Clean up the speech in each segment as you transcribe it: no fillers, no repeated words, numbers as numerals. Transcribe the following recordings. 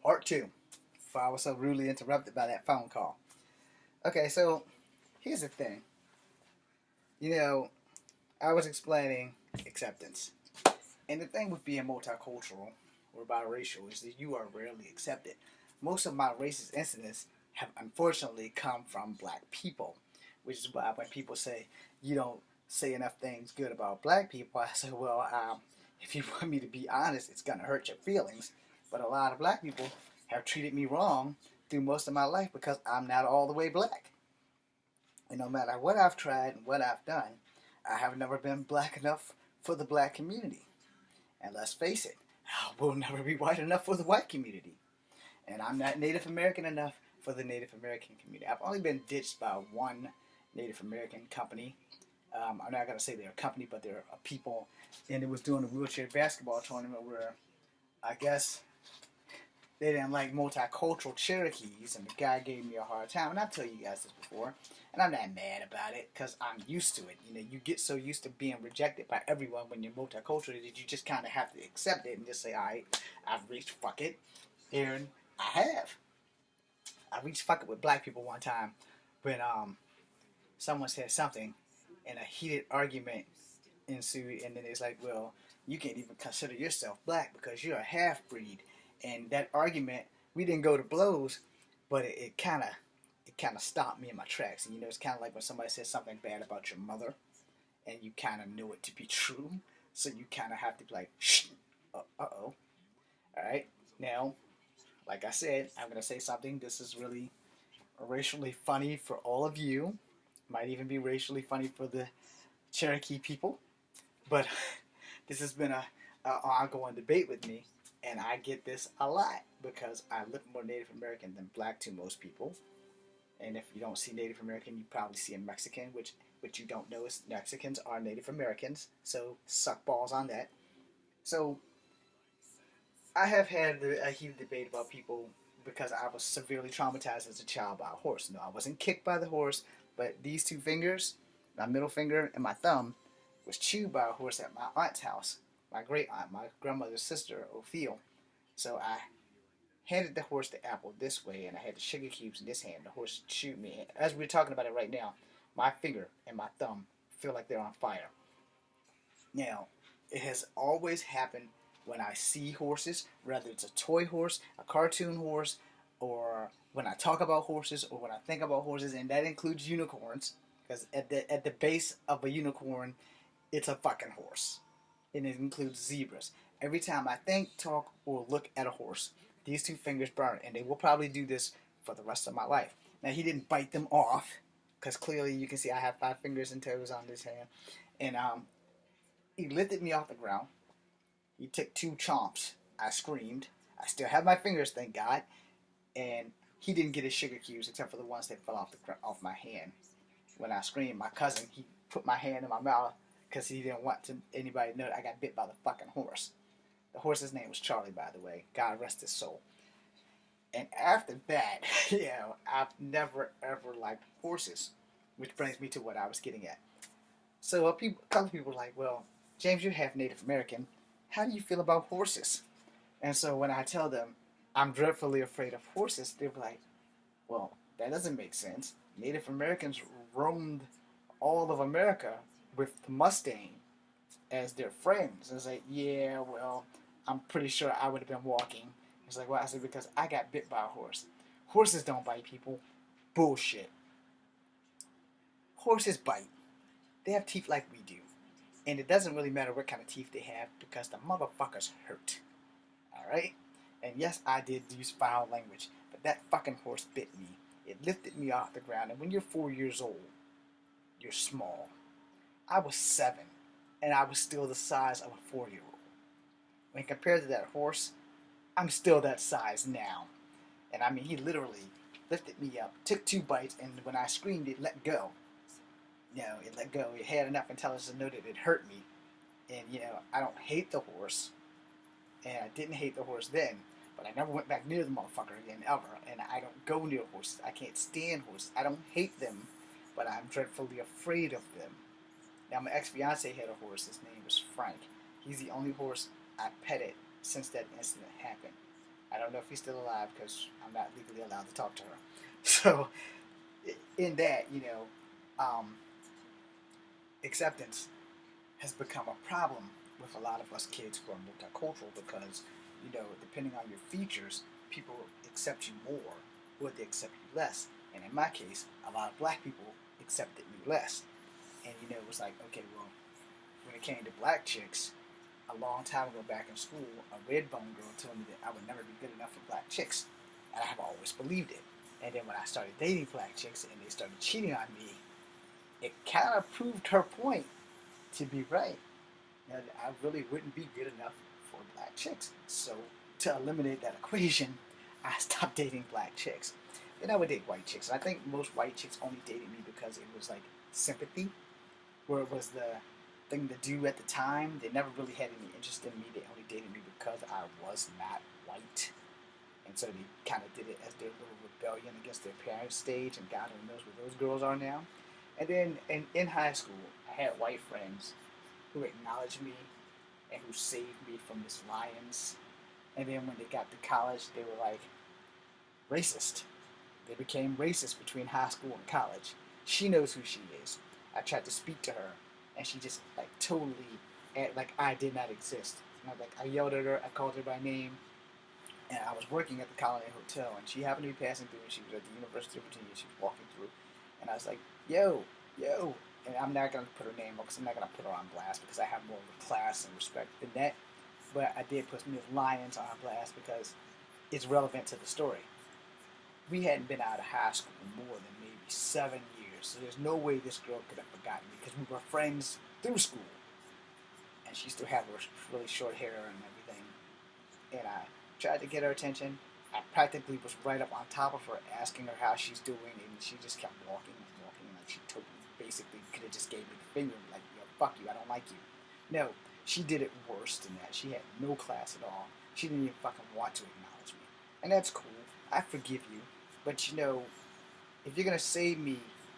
Part 2. Before I was so rudely interrupted by that phone call. Okay, so here's the thing. You know, I was explaining acceptance. And the thing with being multicultural or biracial is that you are rarely accepted. Most of my racist incidents have unfortunately come from black people, which is why when people say you don't say enough things good about black people, I say, well, if you want me to be honest, it's going to hurt your feelings. But a lot of black people have treated me wrong through most of my life because I'm not all the way black. And no matter what I've tried and what I've done, I have never been black enough for the black community. And let's face it, I will never be white enough for the white community. And I'm not Native American enough for the Native American community. I've only been ditched by one Native American company. I'm not going to say they're a company, but they're a people. And it was doing a wheelchair basketball tournament where I guess they didn't like multicultural Cherokees, and the guy gave me a hard time. And I've told you guys this before, and I'm not mad about it because I'm used to it. You know, you get so used to being rejected by everyone when you're multicultural that you just kind of have to accept it and just say, all right, I've reached fuck it. And I have. I reached fuck it with black people one time when someone said something and a heated argument ensued, and then it's like, well, you can't even consider yourself black because you're a half-breed. And that argument, we didn't go to blows, but it kind of stopped me in my tracks. And you know, it's kind of like when somebody says something bad about your mother, and you kind of know it to be true, so you kind of have to be like, shh, uh-oh. All right, now, like I said, I'm gonna say something. This is really racially funny for all of you. Might even be racially funny for the Cherokee people, but this has been a ongoing debate with me, and I get this a lot because I look more Native American than black to most people. And if you don't see Native American, you probably see a Mexican, which you don't know is Mexicans are Native Americans. So suck balls on that. So I have had a heated debate about people because I was severely traumatized as a child by a horse. No, I wasn't kicked by the horse, but these two fingers, my middle finger and my thumb, was chewed by a horse at my aunt's house. My great aunt, my grandmother's sister, Ophel. So I handed the horse the apple this way, and I had the sugar cubes in this hand. The horse chewed me. As we're talking about it right now, my finger and my thumb feel like they're on fire. Now, it has always happened when I see horses, whether it's a toy horse, a cartoon horse, or when I talk about horses, or when I think about horses, and that includes unicorns, because at the base of a unicorn, it's a fucking horse. And it includes zebras. Every time I think, talk, or look at a horse, these two fingers burn, and they will probably do this for the rest of my life. Now, he didn't bite them off, because clearly you can see I have 5 fingers and toes on this hand. And he lifted me off the ground. He took 2 chomps. I screamed. I still have my fingers, thank God. And he didn't get his sugar cubes except for the ones that fell off my hand. When I screamed, my cousin, he put my hand in my mouth because he didn't want anybody to know that I got bit by the fucking horse. The horse's name was Charlie, by the way. God rest his soul. And after that, I've never ever liked horses, which brings me to what I was getting at. So a couple of people were like, well, James, you're half Native American. How do you feel about horses? And so when I tell them I'm dreadfully afraid of horses, they're like, well, that doesn't make sense. Native Americans roamed all of America with the Mustang as their friends. And it's like, yeah, well, I'm pretty sure I would have been walking. It's like, well, I said, because I got bit by a horse. Horses don't bite people. Bullshit. Horses bite. They have teeth like we do. And it doesn't really matter what kind of teeth they have because the motherfuckers hurt. Alright? And yes, I did use foul language, but that fucking horse bit me. It lifted me off the ground, and when you're 4 years old, you're small. I was 7, and I was still the size of a 4-year-old. When compared to that horse, I'm still that size now. And I mean, he literally lifted me up, took 2 bites, and when I screamed, it let go. It let go. It had enough intelligence to know that it hurt me. And, I don't hate the horse. And I didn't hate the horse then. But I never went back near the motherfucker again, ever. And I don't go near horses. I can't stand horses. I don't hate them. But I'm dreadfully afraid of them. Now, my ex-fiance had a horse. His name was Frank. He's the only horse I petted since that incident happened. I don't know if he's still alive because I'm not legally allowed to talk to her. So, in that, acceptance has become a problem with a lot of us kids who are multicultural because, depending on your features, people accept you more or they accept you less. And in my case, a lot of black people accepted me less. And, it was like, okay, well, when it came to black chicks, a long time ago back in school, a red bone girl told me that I would never be good enough for black chicks. And I have always believed it. And then when I started dating black chicks and they started cheating on me, it kind of proved her point to be right. And I really wouldn't be good enough for black chicks. So to eliminate that equation, I stopped dating black chicks. Then I would date white chicks. And I think most white chicks only dated me because it was like sympathy, where it was the thing to do at the time. They never really had any interest in me. They only dated me because I was not white. And so they kind of did it as their little rebellion against their parents' stage, and God only knows where those girls are now. And then in high school, I had white friends who acknowledged me and who saved me from this lions. And then when they got to college, they were like racist. They became racist between high school and college. She knows who she is. I tried to speak to her, and she just like totally act like I did not exist. And I yelled at her. I called her by name, and I was working at the Colony Hotel, and she happened to be passing through, and she was at the University of Virginia. She was walking through, and I was like, "Yo, yo," and I'm not gonna put her name up because I'm not gonna put her on blast because I have more of a class and respect than that. But I did put Ms. Lyons on blast because it's relevant to the story. We hadn't been out of high school more than maybe 7 years, so there's no way this girl could have forgotten me because we were friends through school, and she still had her really short hair and everything. And I tried to get her attention. I practically was right up on top of her, asking her how she's doing, and she just kept walking and walking, and like she totally basically could have just gave me the finger, like, yo, fuck you, I don't like you. No, she did it worse than that. She had no class at all. She didn't even fucking want to acknowledge me. And that's cool. I forgive you. But if you're gonna save me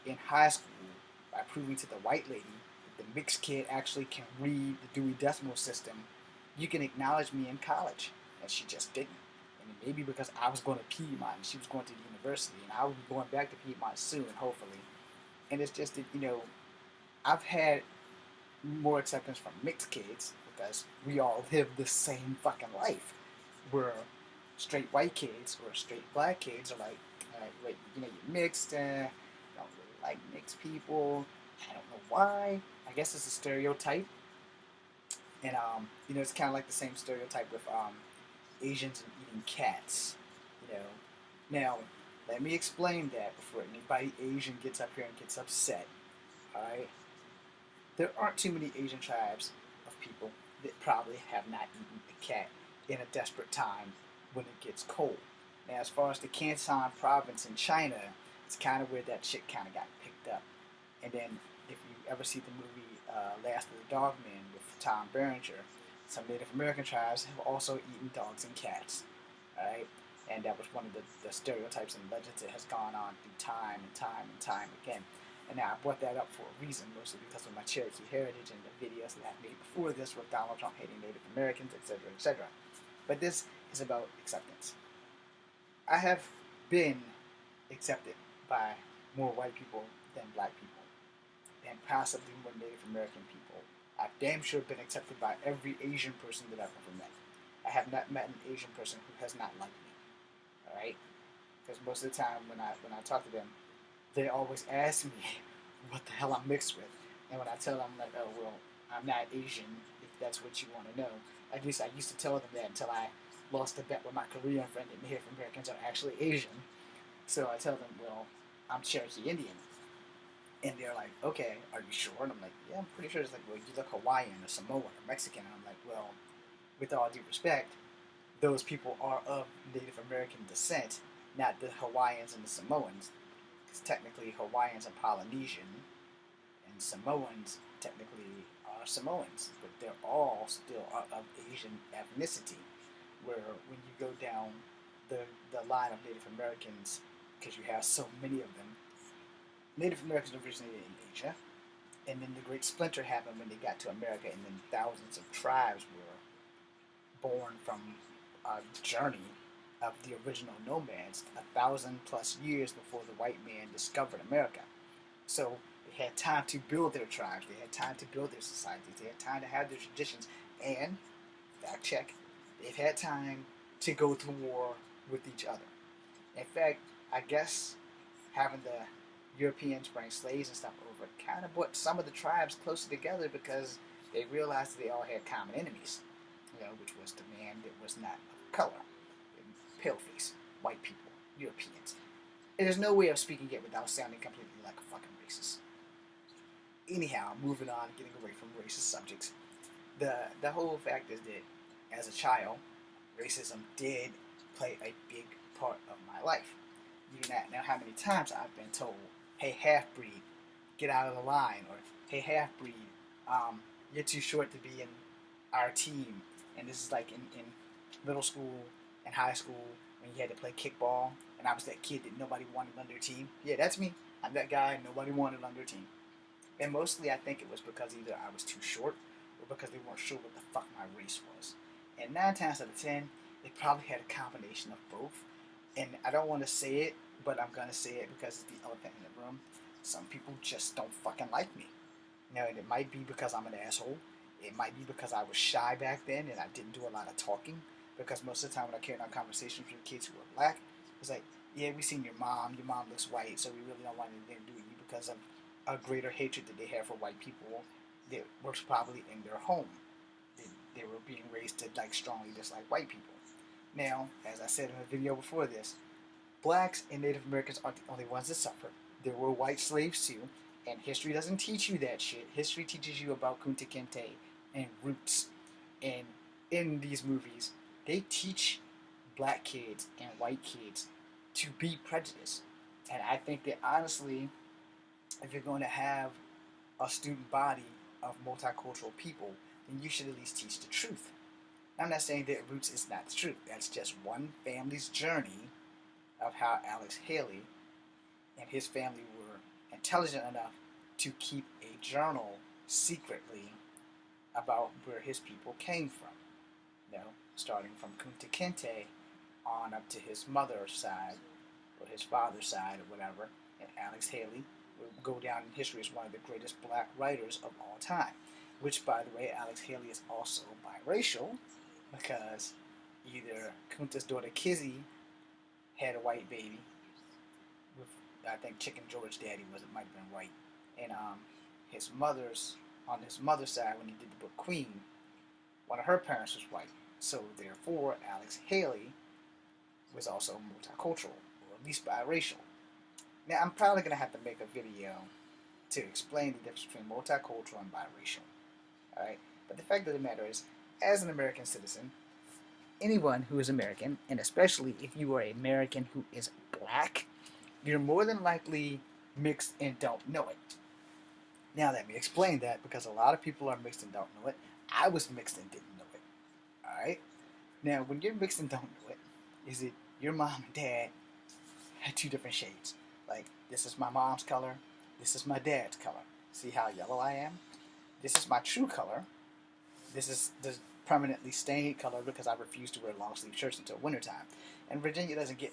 in high school by proving to the white lady that the mixed kid actually can read the Dewey Decimal System, you can acknowledge me in college. And she just didn't. And maybe because I was going to Piedmont and she was going to the university, and I would be going back to Piedmont soon, hopefully. And it's just that, I've had more acceptance from mixed kids because we all live the same fucking life. Where straight white kids or straight black kids are like, wait, you're mixed, don't really like mixed people. I don't know why. I guess it's a stereotype. And, it's kind of like the same stereotype with Asians and eating cats. You know. Now, let me explain that before anybody Asian gets up here and gets upset. Alright? There aren't too many Asian tribes of people that probably have not eaten a cat in a desperate time when it gets cold. Now, as far as the Canton province in China, it's kind of where that shit kind of got picked up. And then, if you ever see the movie Last of the Dogmen with Tom Berenger, some Native American tribes have also eaten dogs and cats. Alright? And that was one of the stereotypes and legends that has gone on through time and time and time again. And now I brought that up for a reason, mostly because of my Cherokee heritage and the videos that I've made before this with Donald Trump hating Native Americans, etc., etc. But this is about acceptance. I have been accepted by more white people than black people, and possibly more Native American people. I've damn sure been accepted by every Asian person that I've ever met. I have not met an Asian person who has not liked me. All right, because most of the time when I talk to them, they always ask me what the hell I'm mixed with, and when I tell them, I'm like, oh well, I'm not Asian. If that's what you want to know, at least I used to tell them that until I lost a bet with my Korean friend that Native Americans are actually Asian. So I tell them, well, I'm Cherokee Indian. And they're like, okay, are you sure? And I'm like, yeah, I'm pretty sure. It's like, well, you look Hawaiian or Samoan or Mexican. And I'm like, well, with all due respect, those people are of Native American descent, not the Hawaiians and the Samoans. Because technically Hawaiians are Polynesian, and Samoans technically are Samoans. But they're all still of Asian ethnicity. Where when you go down the line of Native Americans, because you have so many of them, Native Americans originated in Asia, and then the Great Splinter happened when they got to America, and then thousands of tribes were born from a journey. of the original nomads 1,000+ years before the white man discovered America. So they had time to build their tribes, they had time to build their societies, they had time to have their traditions, and, fact check, they've had time to go to war with each other. In fact, I guess having the Europeans bring slaves and stuff over kind of brought some of the tribes closer together because they realized that they all had common enemies, which was the man that was not of color, paleface, white people, Europeans. And there's no way of speaking it without sounding completely like a fucking racist. Anyhow, moving on, getting away from racist subjects. The whole fact is that as a child, racism did play a big part of my life. You do not know how many times I've been told, "Hey, half breed, get out of the line," or "Hey, half breed, you're too short to be in our team." And this is like in middle school and high school when you had to play kickball, and I was that kid that nobody wanted on their team. Yeah, that's me. I'm that guy nobody wanted on their team. And mostly I think it was because either I was too short or because they weren't sure what the fuck my race was. And 9 times out of 10, they probably had a combination of both. And I don't want to say it, but I'm going to say it because it's the elephant in the room. Some people just don't fucking like me. Now, and it might be because I'm an asshole. It might be because I was shy back then and I didn't do a lot of talking. Because most of the time when I carried on conversations with kids who were black, it was like, "Yeah, we seen your mom. Your mom looks white, so we really don't want anything to do with you," because of a greater hatred that they have for white people that was probably in their home. They were being raised to like strongly dislike white people. Now, as I said in a video before this, blacks and Native Americans aren't the only ones that suffer. There were white slaves too, and history doesn't teach you that shit. History teaches you about Kunta Kinte and roots. And in these movies, they teach black kids and white kids to be prejudiced. And I think that honestly, if you're going to have a student body of multicultural people, then you should at least teach the truth. I'm not saying that roots is not the truth. That's just one family's journey of how Alex Haley and his family were intelligent enough to keep a journal secretly about where his people came from. Starting from Kunta Kinte on up to his mother's side, or his father's side, or whatever. And Alex Haley will go down in history as one of the greatest black writers of all time. Which, by the way, Alex Haley is also biracial, because either Kunta's daughter Kizzy had a white baby with, I think, Chicken George daddy might have been white, and his mother's side, when he did the book Queen, one of her parents was white. So therefore, Alex Haley was also multicultural, or at least biracial. Now, I'm probably going to have to make a video to explain the difference between multicultural and biracial. Alright? But the fact of the matter is, as an American citizen, anyone who is American, and especially if you are an American who is black, you're more than likely mixed and don't know it. Now, let me explain that, because a lot of people are mixed and don't know it. I was mixed and didn't know it. Alright? Now, when you're mixed and don't know it, is it your mom and dad had 2 different shades? Like, this is my mom's color, this is my dad's color. See how yellow I am? This is my true color. This is the permanently stained color because I refuse to wear long sleeve shirts until wintertime. And Virginia doesn't get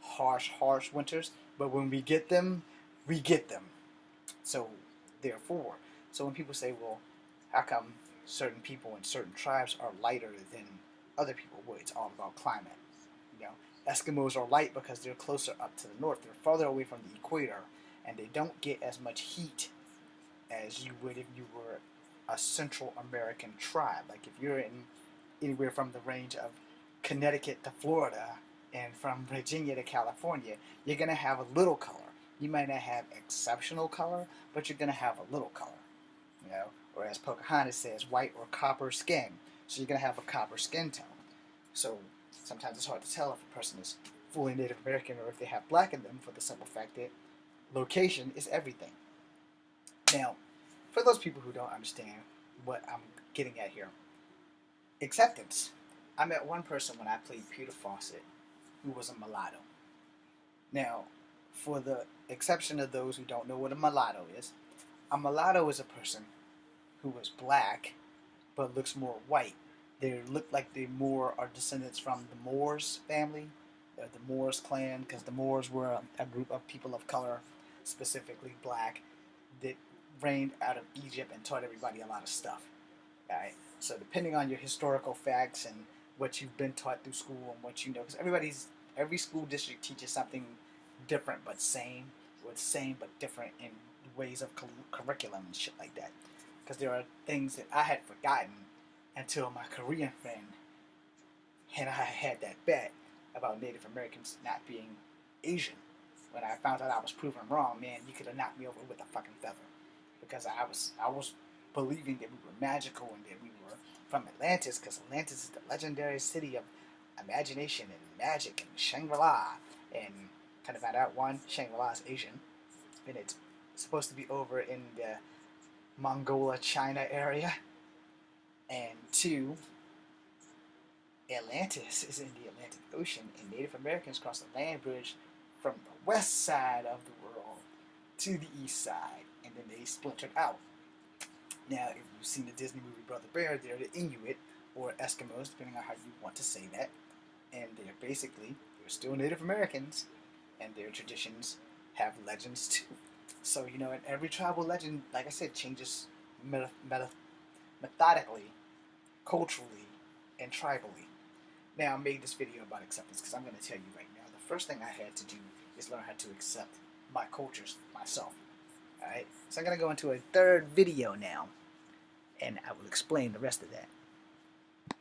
harsh winters, but when we get them, we get them. So, therefore, when people say, well, how come certain people in certain tribes are lighter than other people? Well, it's all about climate. Eskimos are light because they're closer up to the north. They're farther away from the equator, and they don't get as much heat as you would if you were a Central American tribe. Like if you're in anywhere from the range of Connecticut to Florida and from Virginia to California, you're going to have a little color. You might not have exceptional color, but you're going to have a little color. Or as Pocahontas says, white or copper skin. So you're going to have a copper skin tone. So sometimes it's hard to tell if a person is fully Native American or if they have black in them, for the simple fact that location is everything. Now, for those people who don't understand what I'm getting at here, acceptance. I met one person when I played Peter Fawcett who was a mulatto. Now, for the exception of those who don't know what a mulatto is a person who was black but looks more white. They look like they more are descendants from the Moors family, the Moors clan, because the Moors were a group of people of color, specifically black, that reigned out of Egypt and taught everybody a lot of stuff. Right? So depending on your historical facts and what you've been taught through school and what you know, because every school district teaches something different but same, or same but different in ways of curriculum and shit like that. Because there are things that I had forgotten until my Korean friend and I had that bet about Native Americans not being Asian. When I found out I was proven wrong, man, you could have knocked me over with a fucking feather. Because I was believing that we were magical and that we were from Atlantis, because Atlantis is the legendary city of imagination and magic and Shangri-La. And kind of found out, one, Shangri-La is Asian, and it's supposed to be over in the Mongolia, China area. And two, Atlantis is in the Atlantic Ocean, and Native Americans crossed the land bridge from the west side of the world to the east side, and then they splintered out. Now, if you've seen the Disney movie Brother Bear, they're the Inuit, or Eskimos, depending on how you want to say that, and they're still Native Americans, and their traditions have legends too. So, in every tribal legend, like I said, changes methodically, culturally, and tribally. Now, I made this video about acceptance because I'm going to tell you right now, the first thing I had to do is learn how to accept my cultures myself. Alright? So I'm going to go into a third video now, and I will explain the rest of that.